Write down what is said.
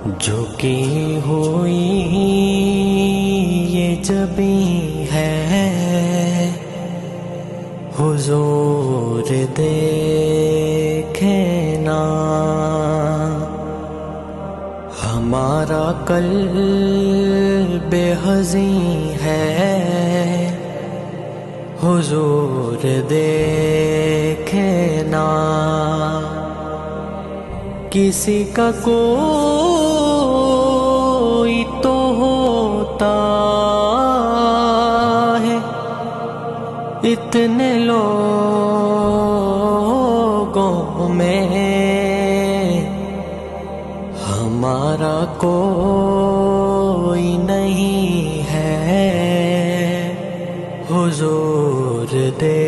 جو کی ہوئی یہ جبیں ہے، حضور دیکھے نا ہمارا قلب حزین ہے، حضور دیکھے نا کسی کا کوئی تو ہوتا ہے، اتنے لوگوں میں ہمارا کوئی نہیں ہے، حضور دے